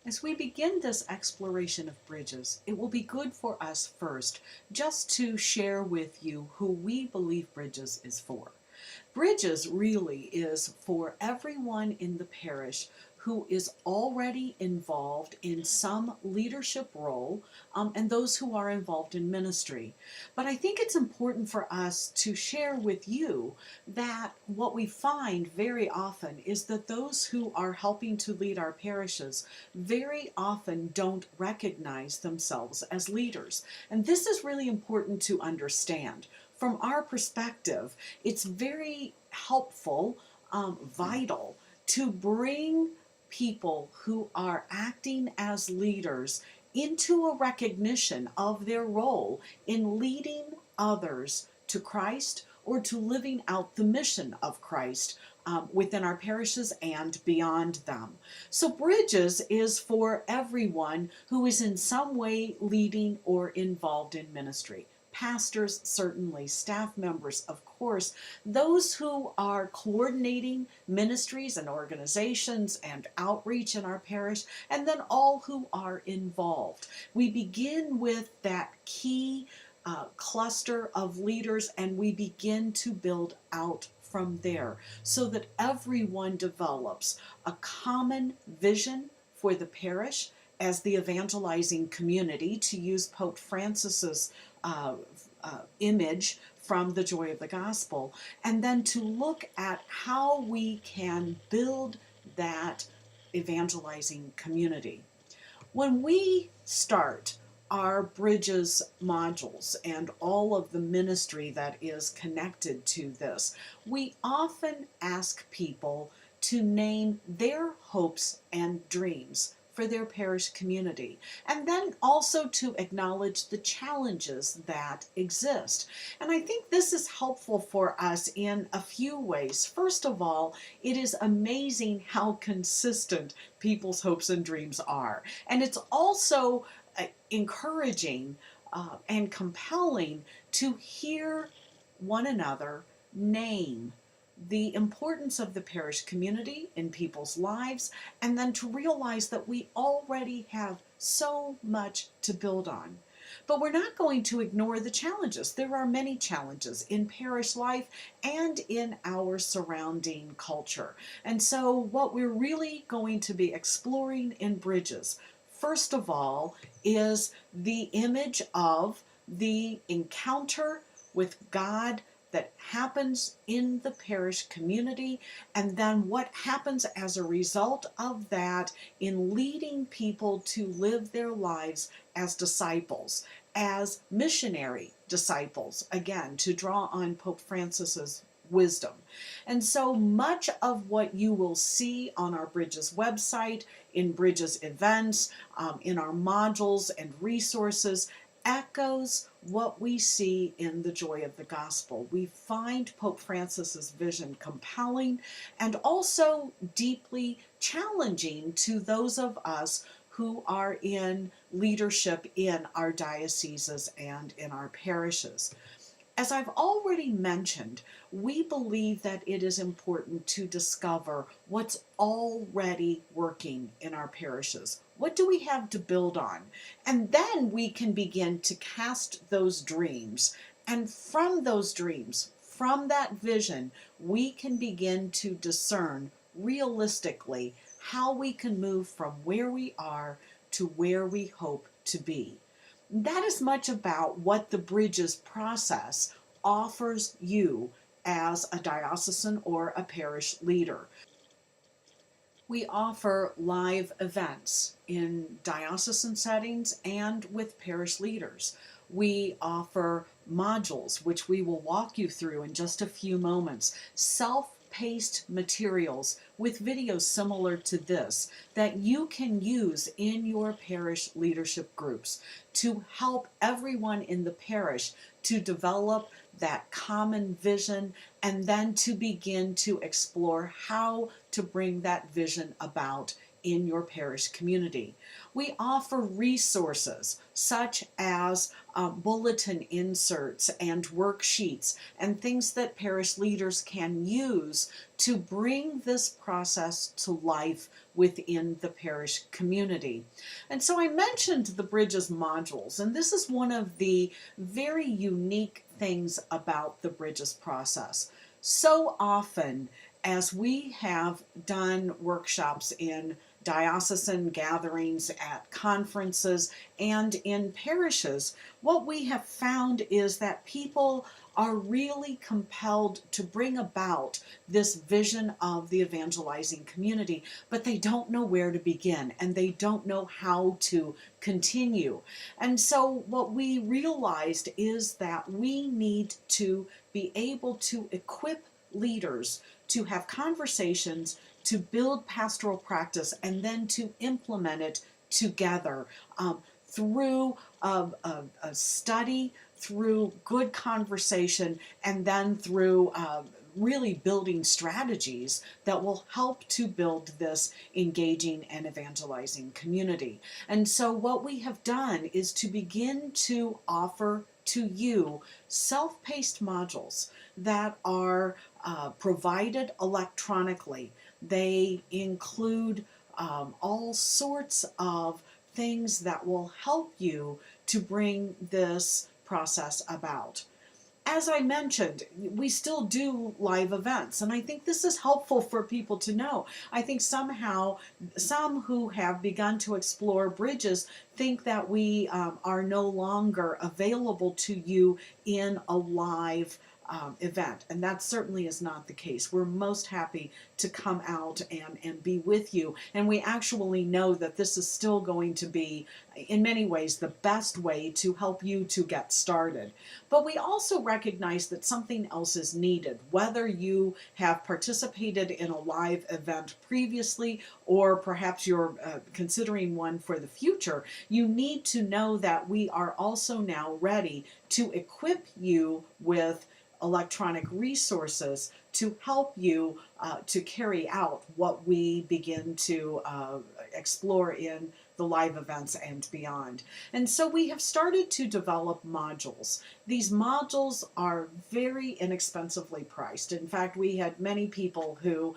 As we begin this exploration of bridges, it will be good for us first just to share with you who we believe Bridges is for. Bridges really is for everyone in the parish who is already involved in some leadership role, and those who are involved in ministry. But I think it's important for us to share with you that what we find very often is that those who are helping to lead our parishes very often don't recognize themselves as leaders. And this is really important to understand. From our perspective, it's very helpful, vital to bring people who are acting as leaders into a recognition of their role in leading others to Christ or to living out the mission of Christ within our parishes and beyond them. So Bridges is for everyone who is in some way leading or involved in ministry. Pastors, certainly, staff members, of course, those who are coordinating ministries and organizations and outreach in our parish, and then all who are involved. We begin with that key cluster of leaders and we begin to build out from there so that everyone develops a common vision for the parish as the evangelizing community, to use Pope Francis's image from the Joy of the Gospel, and then to look at how we can build that evangelizing community. When we start our Bridges modules and all of the ministry that is connected to this, we often ask people to name their hopes and dreams for their parish community, and then also to acknowledge the challenges that exist. And I think this is helpful for us in a few ways. First of all, it is amazing how consistent people's hopes and dreams are. And it's also encouraging and compelling to hear one another name the importance of the parish community in people's lives, and then to realize that we already have so much to build on. But we're not going to ignore the challenges. There are many challenges in parish life and in our surrounding culture. And so what we're really going to be exploring in Bridges, first of all, is the image of the encounter with God that happens in the parish community, and then what happens as a result of that in leading people to live their lives as disciples, as missionary disciples, again, to draw on Pope Francis's wisdom. And so much of what you will see on our Bridges website, in Bridges events, in our modules and resources, echoes what we see in the Joy of the Gospel. We find Pope Francis's vision compelling and also deeply challenging to those of us who are in leadership in our dioceses and in our parishes. As I've already mentioned, we believe that it is important to discover what's already working in our parishes. What do we have to build on? And then we can begin to cast those dreams. And from those dreams, from that vision, we can begin to discern realistically how we can move from where we are to where we hope to be. That is much about what the Bridges process offers you as a diocesan or a parish leader. We offer live events in diocesan settings and with parish leaders. We offer modules, which we will walk you through in just a few moments, self-paced materials with videos similar to this that you can use in your parish leadership groups to help everyone in the parish to develop that common vision and then to begin to explore how to bring that vision about in your parish community. We offer resources such as bulletin inserts and worksheets and things that parish leaders can use to bring this process to life within the parish community. And so I mentioned the Bridges modules, and this is one of the very unique things about the Bridges process. So often, as we have done workshops in diocesan gatherings, at conferences, and in parishes, what we have found is that people are really compelled to bring about this vision of the evangelizing community, but they don't know where to begin and they don't know how to continue. And so what we realized is that we need to be able to equip leaders to have conversations, to build pastoral practice, and then to implement it together through a study, through good conversation, and then through really building strategies that will help to build this engaging and evangelizing community. And so what we have done is to begin to offer to you self-paced modules that are provided electronically. They include all sorts of things that will help you to bring this process about. As I mentioned, we still do live events, and I think this is helpful for people to know. I think somehow some who have begun to explore Bridges think that we are no longer available to you in a live event, and that certainly is not the case. We're most happy to come out and be with you, and we actually know that this is still going to be, in many ways, the best way to help you to get started. But we also recognize that something else is needed, whether you have participated in a live event previously or perhaps you're considering one for the future. You need to know that we are also now ready to equip you with electronic resources to help you to carry out what we begin to explore in the live events and beyond. And so we have started to develop modules. These modules are very inexpensively priced. In fact, we had many people who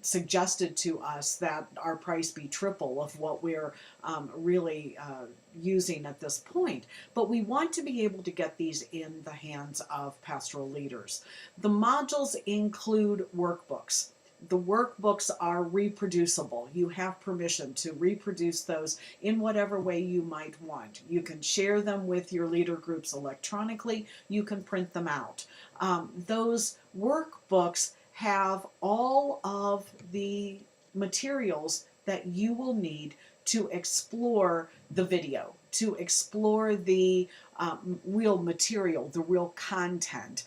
suggested to us that our price be triple of what we're really using at this point. But we want to be able to get these in the hands of pastoral leaders. The modules include workbooks. The workbooks are reproducible. You have permission to reproduce those in whatever way you might want. You can share them with your leader groups electronically. You can print them out. Those workbooks have all of the materials that you will need to explore the video, to explore the real material, the real content,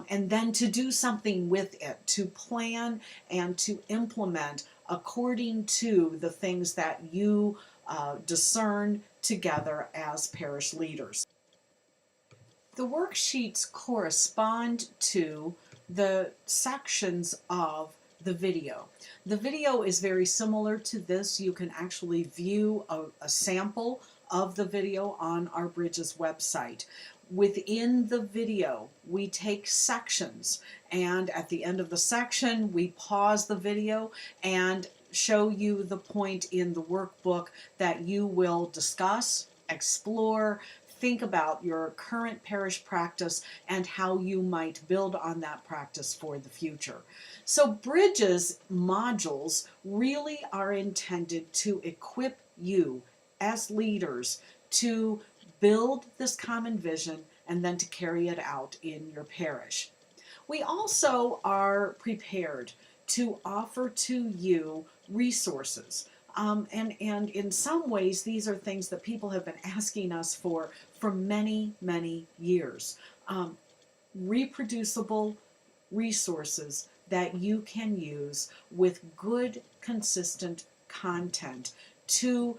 and then to do something with it, to plan and to implement according to the things that you discern together as parish leaders. The worksheets correspond to the sections of the video. The video is very similar to this. You can actually view a sample of the video on our Bridges website. Within the video, we take sections, and at the end of the section, we pause the video and show you the point in the workbook that you will discuss, explore, think about your current parish practice and how you might build on that practice for the future. So Bridges modules really are intended to equip you as leaders to build this common vision and then to carry it out in your parish. We also are prepared to offer to you resources. And in some ways, these are things that people have been asking us for many, many years. Reproducible resources that you can use with good, consistent content to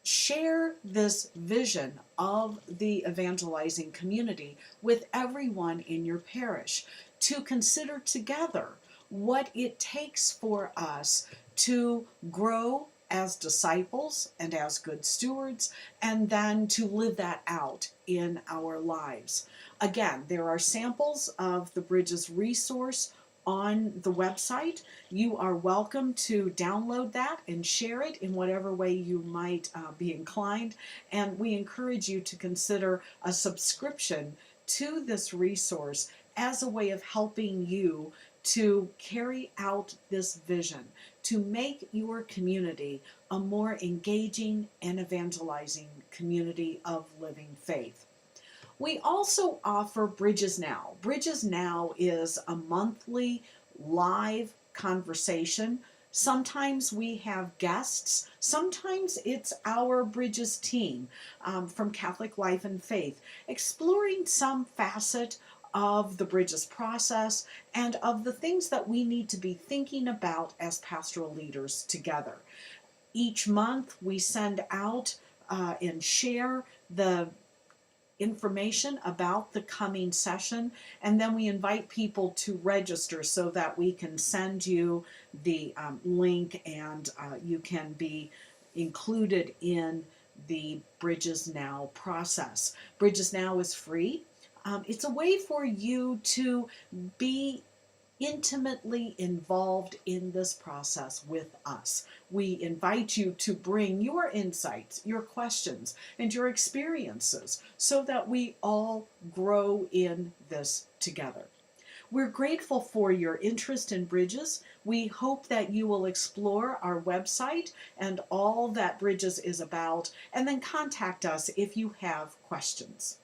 share this vision of the evangelizing community with everyone in your parish, to consider together what it takes for us to grow as disciples and as good stewards, and then to live that out in our lives. Again, there are samples of the Bridges resource on the website. You are welcome to download that and share it in whatever way you might be inclined. And we encourage you to consider a subscription to this resource as a way of helping you to carry out this vision, to make your community a more engaging and evangelizing community of living faith. We also offer Bridges Now. Bridges Now is a monthly live conversation. Sometimes we have guests. Sometimes it's our Bridges team from Catholic Life and Faith, exploring some facet of the Bridges process and of the things that we need to be thinking about as pastoral leaders together. Each month we send out and share the information about the coming session, and then we invite people to register so that we can send you the link, and you can be included in the Bridges Now process. Bridges Now is free. It's a way for you to be intimately involved in this process with us. We invite you to bring your insights, your questions, and your experiences so that we all grow in this together. We're grateful for your interest in Bridges. We hope that you will explore our website and all that Bridges is about, and then contact us if you have questions.